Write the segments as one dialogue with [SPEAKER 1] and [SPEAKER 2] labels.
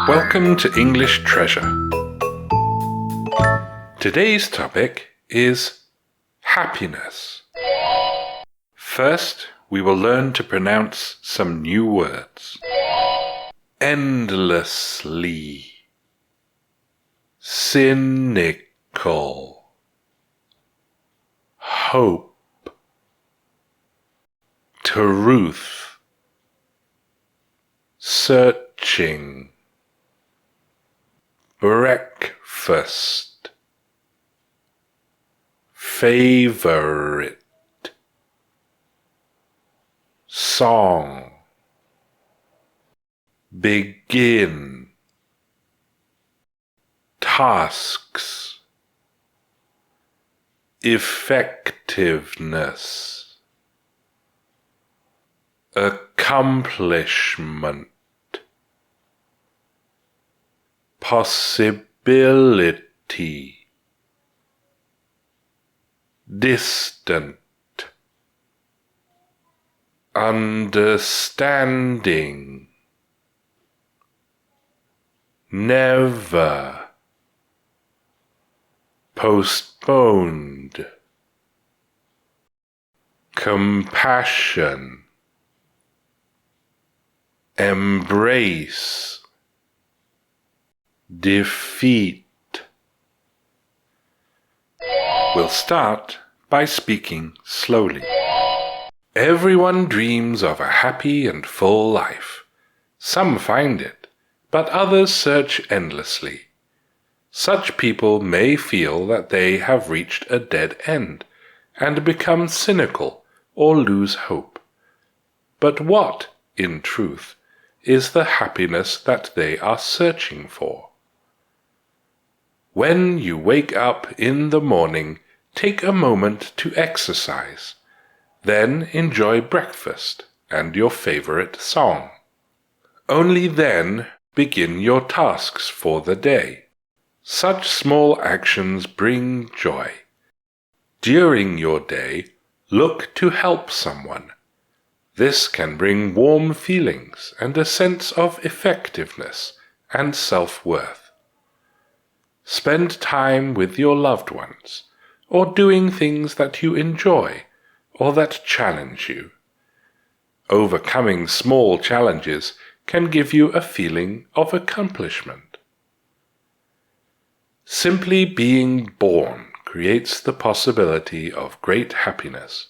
[SPEAKER 1] Welcome to English Treasure. Today's topic is happiness. First, we will learn to pronounce some new words. Endlessly, cynical, hope, truth, searching, breakfast, favorite, song, begin, tasks, effectiveness, accomplishment, possibility, distant, understanding, never, postponed, compassion, embrace, defeat. We'll start by speaking slowly. Everyone dreams of a happy and full life. Some find it, but others search endlessly. Such people may feel that they have reached a dead end and become cynical or lose hope. But what, in truth, is the happiness that they are searching for? When you wake up in the morning, take a moment to exercise. Then enjoy breakfast and your favorite song. Only then begin your tasks for the day. Such small actions bring joy. During your day, look to help someone. This can bring warm feelings and a sense of effectiveness and self-worth. Spend time with your loved ones, or doing things that you enjoy or that challenge you. Overcoming small challenges can give you a feeling of accomplishment. Simply being born creates the possibility of great happiness,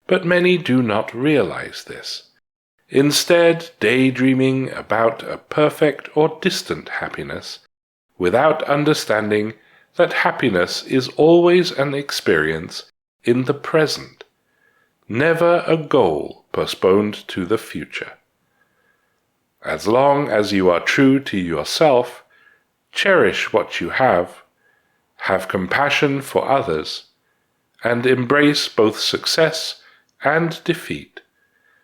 [SPEAKER 1] but many do not realize this. Instead, daydreaming about a perfect or distant happiness, without understanding that happiness is always an experience in the present, never a goal postponed to the future. As long as you are true to yourself, cherish what you have compassion for others, and embrace both success and defeat,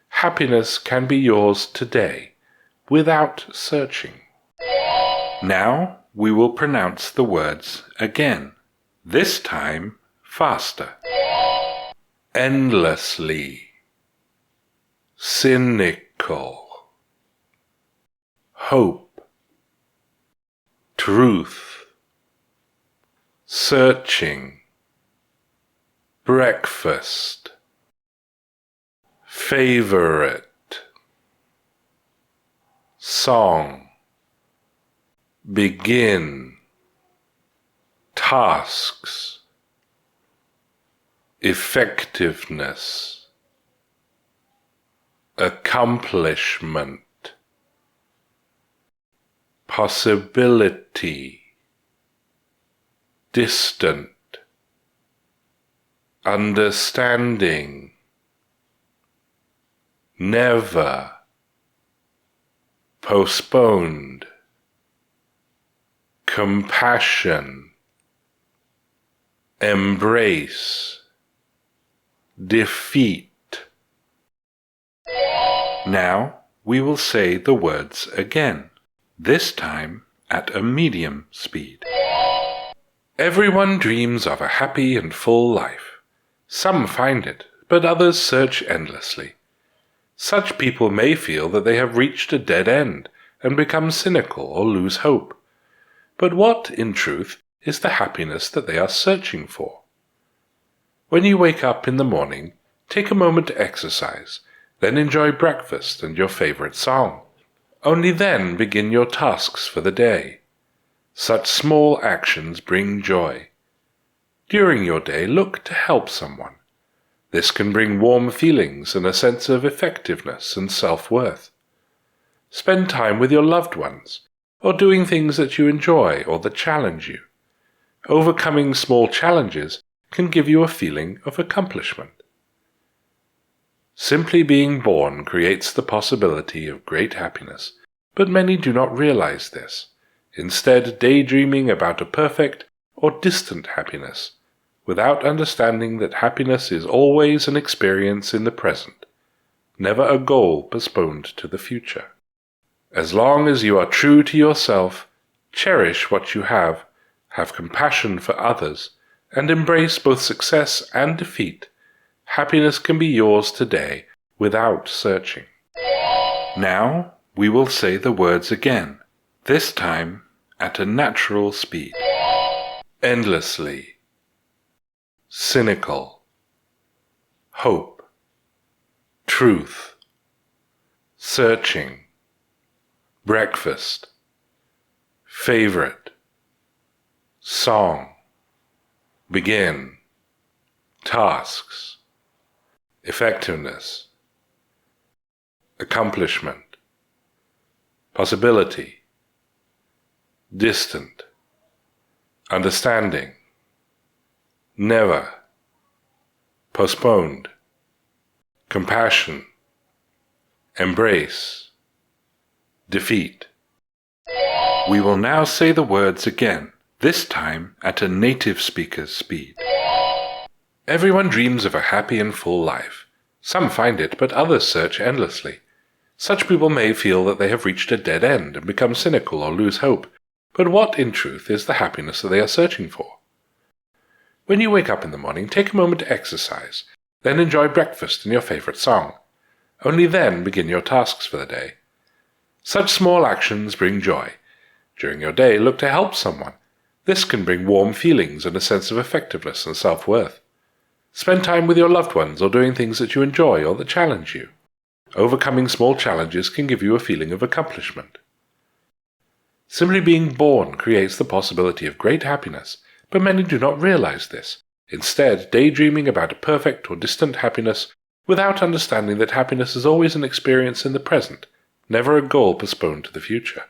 [SPEAKER 1] happiness can be yours today, without searching. Now we will pronounce the words again, this time faster. Endlessly, cynical, hope, truth, searching, breakfast, favorite, song, begin, tasks, effectiveness, accomplishment, possibility, distant, understanding, never, postponed, compassion, embrace, defeat. Now we will say the words again, this time at a medium speed. Everyone dreams of a happy and full life. Some find it, but others search endlessly. Such people may feel that they have reached a dead end and become cynical or lose hope. But what, in truth, is the happiness that they are searching for? When you wake up in the morning, take a moment to exercise, then enjoy breakfast and your favorite song. Only then begin your tasks for the day. Such small actions bring joy. During your day, look to help someone. This can bring warm feelings and a sense of effectiveness and self-worth. Spend time with your loved ones, or doing things that you enjoy or that challenge you. Overcoming small challenges can give you a feeling of accomplishment. Simply being born creates the possibility of great happiness, but many do not realize this, instead daydreaming about a perfect or distant happiness, without understanding that happiness is always an experience in the present, never a goal postponed to the future. As long as you are true to yourself, cherish what you have compassion for others, and embrace both success and defeat, happiness can be yours today without searching. Now we will say the words again, this time at a natural speed. Endlessly. Cynical. Hope. Truth. Searching. Breakfast. Favorite. Song. Begin. Tasks. Effectiveness. Accomplishment. Possibility. Distant. Understanding. Never. Postponed. Compassion. Embrace. Defeat. We will now say the words again, this time at a native speaker's speed. Everyone dreams of a happy and full life. Some find it, but others search endlessly. Such people may feel that they have reached a dead end and become cynical or lose hope. But what, in truth, is the happiness that they are searching for? When you wake up in the morning, take a moment to exercise, then enjoy breakfast and your favorite song. Only then begin your tasks for the day. Such small actions bring joy. During your day, look to help someone. This can bring warm feelings and a sense of effectiveness and self-worth. Spend time with your loved ones or doing things that you enjoy or that challenge you. Overcoming small challenges can give you a feeling of accomplishment. Simply being born creates the possibility of great happiness, but many do not realize this, instead daydreaming about a perfect or distant happiness without understanding that happiness is always an experience in the present, never a goal postponed to the future.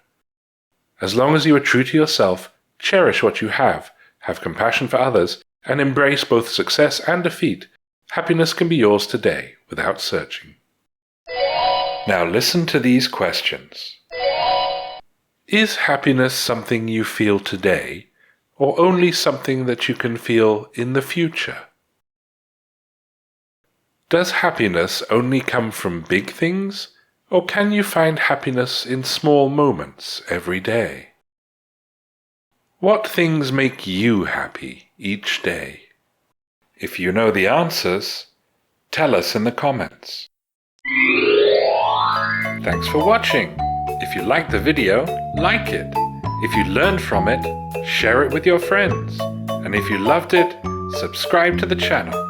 [SPEAKER 1] As long as you are true to yourself, cherish what you have compassion for others, and embrace both success and defeat, happiness can be yours today without searching. Now listen to these questions. Is happiness something you feel today, or only something that you can feel in the future? Does happiness only come from big things, or can you find happiness in small moments every day? What things make you happy each day? If you know the answers, tell us in the comments. Thanks for watching. If you liked the video, like it. If you learned from it, share it with your friends. And if you loved it, subscribe to the channel.